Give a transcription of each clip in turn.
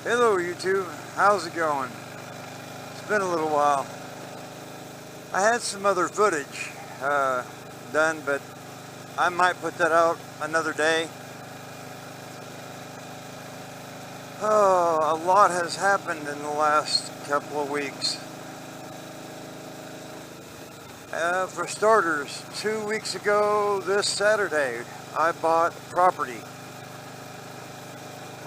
Hello YouTube, how's it going? It's been a little while. I had some other footage done, but I might put that out another day. Oh, a lot has happened in the last couple of weeks. For starters, 2 weeks ago this Saturday, I bought property.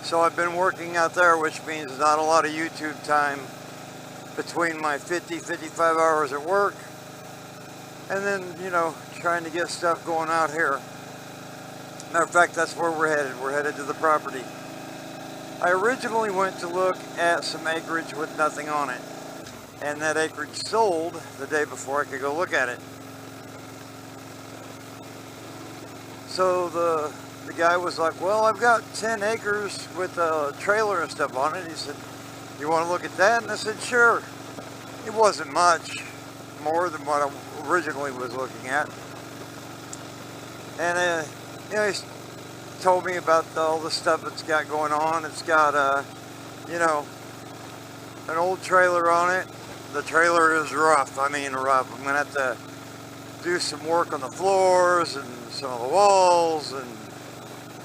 So I've been working out there, which means not a lot of YouTube time between my 55 hours at work and then, trying to get stuff going out here. Matter of fact, that's where we're headed. We're headed to the property. I originally went to look at some acreage with nothing on it, and that acreage sold the day before I could go look at it. So the guy was like, well, I've got 10 acres with a trailer and stuff on it. He said, you want to look at that? And I said, sure. It wasn't much more than what I originally was looking at. And, he told me about all the stuff it's got going on. It's got, an old trailer on it. The trailer is rough. I mean, rough. I'm going to have to do some work on the floors and some of the walls and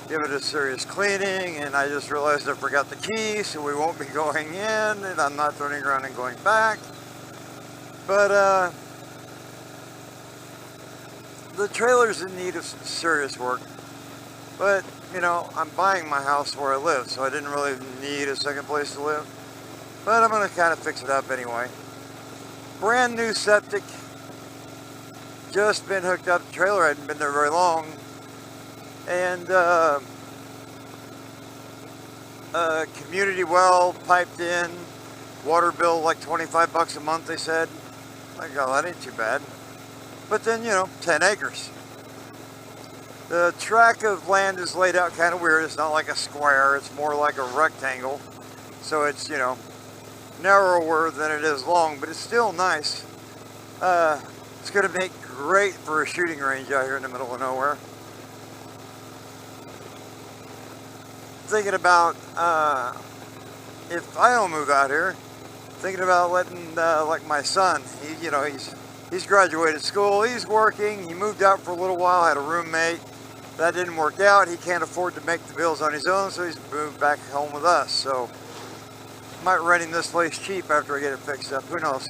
give it a serious cleaning. And I just realized I forgot the key, so we won't be going in, and I'm not turning around and going back. But the trailer's in need of some serious work. But, I'm buying my house where I live, so I didn't really need a second place to live. But I'm going to kind of fix it up anyway. Brand new septic. Just been hooked up. The trailer hadn't been there very long. And community well piped in. Water bill like 25 bucks a month, they said. Like, oh, that ain't too bad. But then, 10 acres. The tract of land is laid out kind of weird. It's not like a square. It's more like a rectangle. So it's, narrower than it is long, but it's still nice. It's going to make great for a shooting range out here in the middle of nowhere. Thinking about, if I don't move out here, thinking about letting, like my son, he's graduated school, he's working, he moved out for a little while, had a roommate. That didn't work out. He can't afford to make the bills on his own, so he's moved back home with us. So, might renting this place cheap after I get it fixed up. Who knows?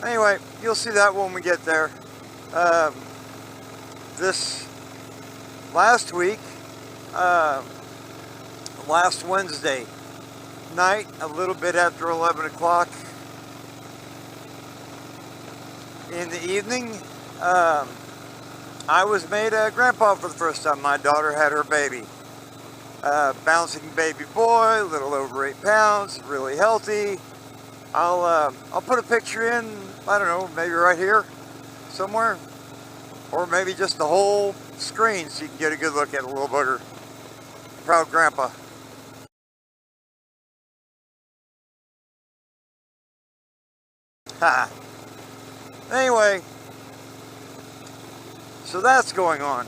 Anyway, you'll see that when we get there. This last week, last Wednesday night, a little bit after 11 o'clock in the evening, I was made a grandpa for the first time. My daughter had her baby. Bouncing baby boy, a little over 8 pounds, really healthy. I'll put a picture in, I don't know, maybe right here somewhere, or maybe just the whole screen so you can get a good look at a little booger. Proud grandpa. Ha. Anyway, so that's going on.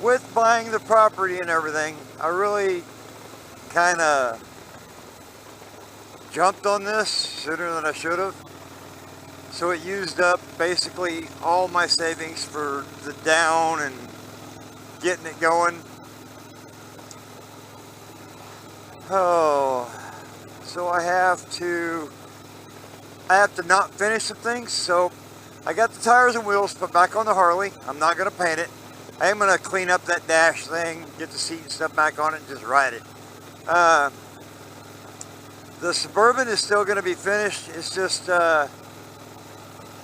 With buying the property and everything, I really kind of jumped on this sooner than I should have. So it used up basically all my savings for the down and getting it going. Oh, so I have to not finish some things. So I got the tires and wheels put back on the Harley. I'm not going to paint it. I am going to clean up that dash thing, get the seat and stuff back on it, and just ride it. The Suburban is still going to be finished. It's just,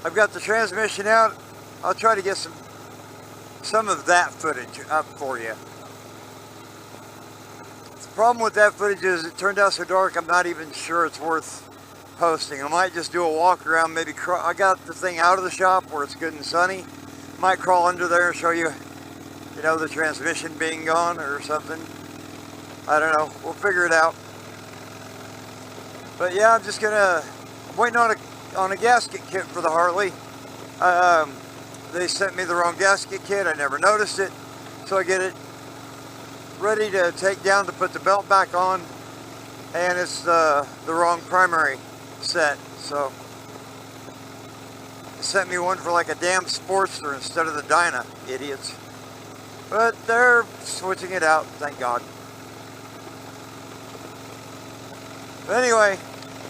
I've got the transmission out. I'll try to get some of that footage up for you. The problem with that footage is it turned out so dark, I'm not even sure it's worth posting. I might just do a walk around, maybe I got the thing out of the shop where it's good and sunny. Might crawl under there and show you, the transmission being gone or something. I don't know. We'll figure it out. But yeah, I'm waiting on a gasket kit for the Harley. They sent me the wrong gasket kit. I never noticed it. So I get it ready to take down to put the belt back on, and it's the wrong primary set. So it sent me one for like a damn Sportster instead of the Dyna, idiots. But they're switching it out, thank God. But anyway,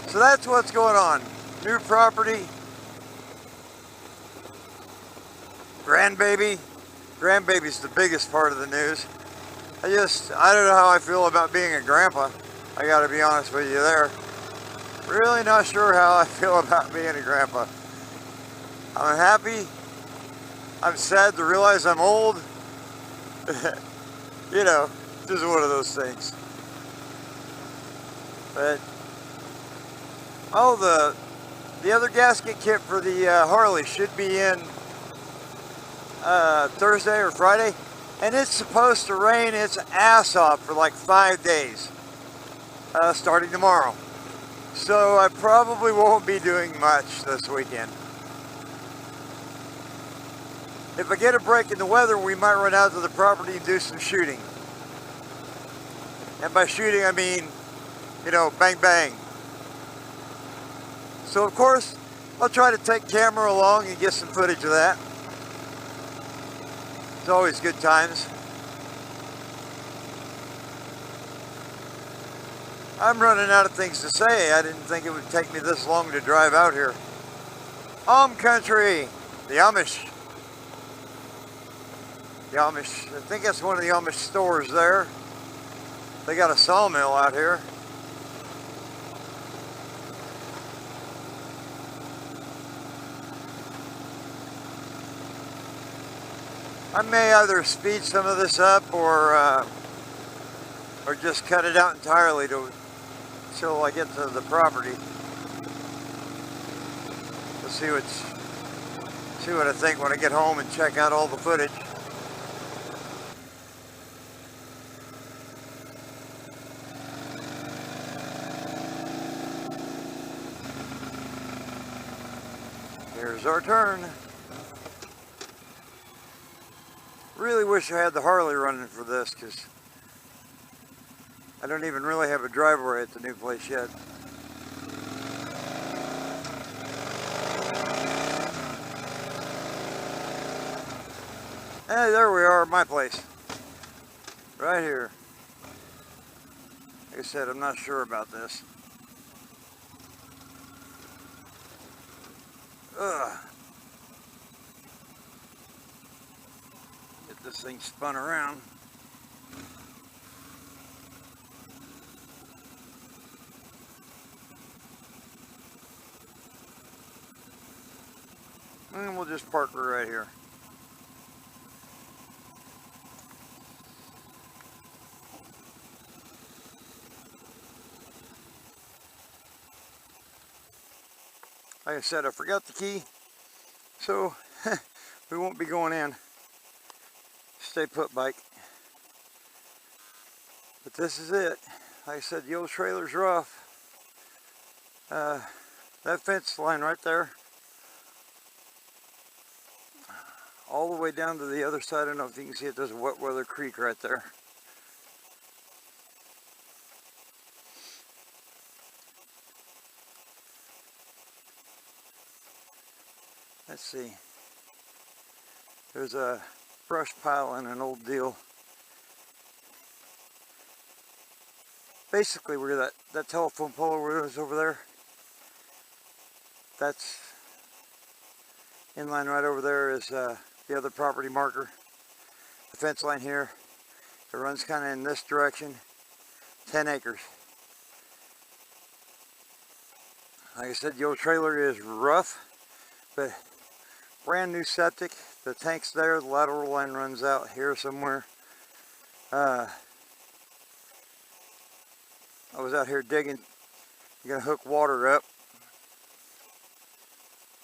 so that's what's going on. New property, grandbaby. Grandbaby's the biggest part of the news. I don't know how I feel about being a grandpa. I gotta be honest with you there. Really not sure how I feel about being a grandpa. I'm happy. I'm sad to realize I'm old. You know, just one of those things. But, oh, the other gasket kit for the Harley should be in Thursday or Friday. And it's supposed to rain its ass off for like 5 days, starting tomorrow. So I probably won't be doing much this weekend. If I get a break in the weather, we might run out to the property and do some shooting. And by shooting, I mean, you know, bang bang. So of course, I'll try to take camera along and get some footage of that. It's always good times. I'm running out of things to say. I didn't think it would take me this long to drive out here. Country, the Amish. The Amish, I think that's one of the Amish stores there. They got a sawmill out here. I may either speed some of this up or just cut it out entirely till I get to the property. We'll see what I think when I get home and check out all the footage. Here's our turn. Really wish I had the Harley running for this, because I don't even really have a driveway at the new place yet. Hey, there we are at my place. Right here. Like I said, I'm not sure about this. Ugh. Get this thing spun around. And we'll just park her right here. Like I said, I forgot the key, so we won't be going in. Stay put bike. But this is it. Like I said, the old trailer's rough. That fence line right there, all the way down to the other side. I don't know if you can see it. There's a wet weather creek right there. Let's see. There's a brush pile and an old deal. Basically, where that telephone pole was over there, that's in line right over there is the other property marker. The fence line here, it runs kind of in this direction. 10 acres. Like I said, the old trailer is rough, but brand new septic. The tank's there, the lateral line runs out here somewhere. I was out here digging. I'm gonna hook water up.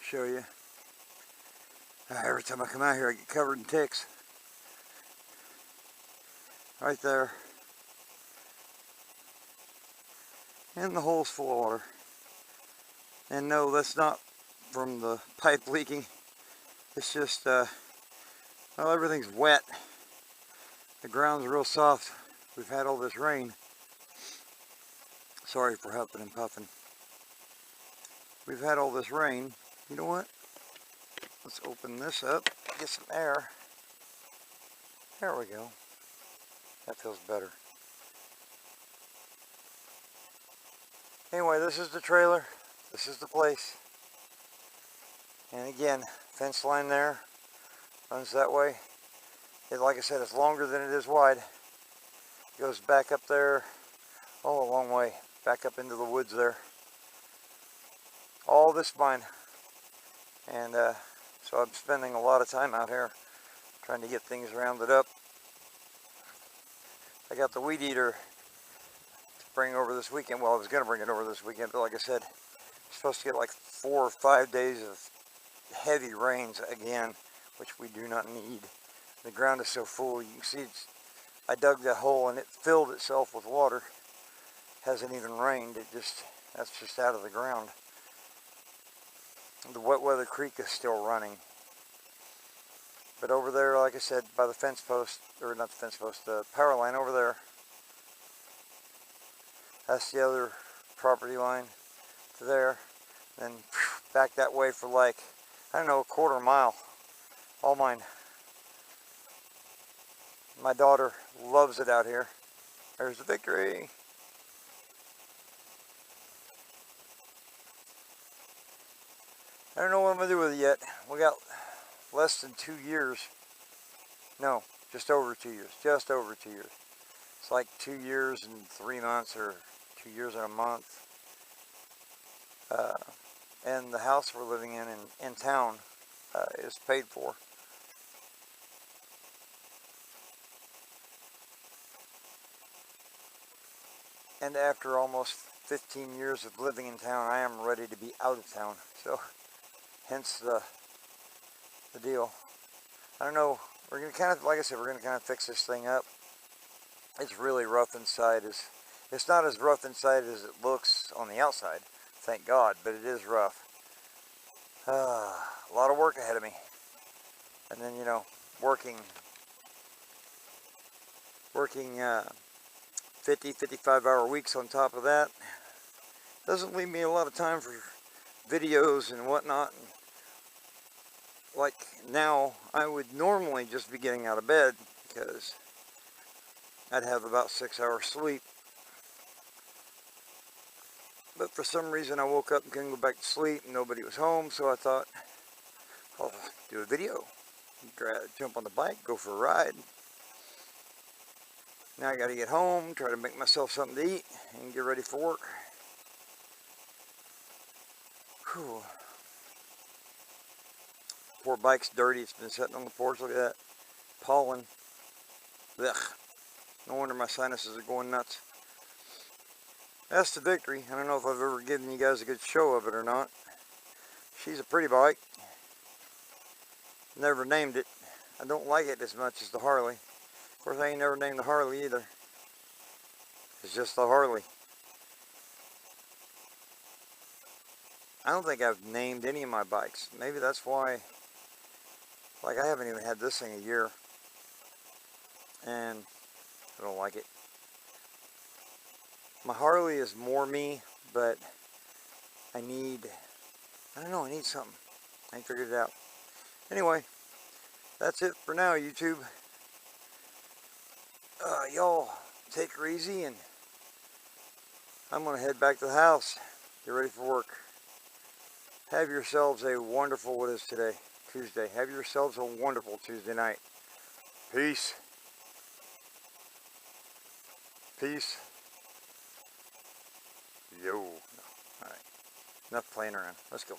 Show you. Every time I come out here, I get covered in ticks. Right there. And the hole's full of water. And no, that's not from the pipe leaking. It's just, well, everything's wet. The ground's real soft. We've had all this rain. Sorry for huffing and puffing. We've had all this rain. You know what? Let's open this up, get some air. There we go. That feels better. Anyway, this is the trailer. This is the place. And again, fence line there runs that way. Like I said, it's longer than it is wide. It goes back up there, oh, a long way, back up into the woods there. All this mine. And so I'm spending a lot of time out here trying to get things rounded up. I got the weed eater to bring over this weekend. Well, I was going to bring it over this weekend, but like I said, it's supposed to get like 4 or 5 days of heavy rains again, which we do not need. The ground is so full. You can see I dug that hole and it filled itself with water. Hasn't even rained. That's just out of the ground. The Wet Weather Creek is still running. But over there, like I said, by the fence post, or not the fence post, the power line over there, that's the other property line to there. Then back that way for like, I don't know, a quarter mile. All mine. My daughter loves it out here. There's the Victory. I don't know what I'm going to do with it yet. We got less than 2 years. No, just over 2 years. Just over 2 years. It's like 2 years and 3 months, or 2 years and a month. And the house we're living in town is paid for. And after almost 15 years of living in town, I am ready to be out of town. So, hence the deal. I don't know. We're going to kind of, like I said, we're going to kind of fix this thing up. It's really rough inside. It's not as rough inside as it looks on the outside, thank God, but it is rough. A lot of work ahead of me. And then, you know, working 50, 55-hour weeks on top of that doesn't leave me a lot of time for videos and whatnot. Like now, I would normally just be getting out of bed because I'd have about 6 hours sleep. But for some reason I woke up and couldn't go back to sleep and nobody was home, so I thought, I'll do a video. Jump on the bike, go for a ride. Now I gotta get home, try to make myself something to eat, and get ready for work. Whew. Poor bike's dirty, it's been sitting on the porch, look at that. Pollen. Ugh. No wonder my sinuses are going nuts. That's the Victory. I don't know if I've ever given you guys a good show of it or not. She's a pretty bike. Never named it. I don't like it as much as the Harley. Of course, I ain't never named the Harley either. It's just the Harley. I don't think I've named any of my bikes. Maybe that's why. Like, I haven't even had this thing a year. And I don't like it. My Harley is more me, but I don't know, I need something. I ain't figured it out. Anyway, that's it for now, YouTube. Y'all take her easy, and I'm going to head back to the house. Get ready for work. Have yourselves a wonderful, what is today? Tuesday. Have yourselves a wonderful Tuesday night. Peace. Peace. Yo. Alright. Enough playing around. Let's go.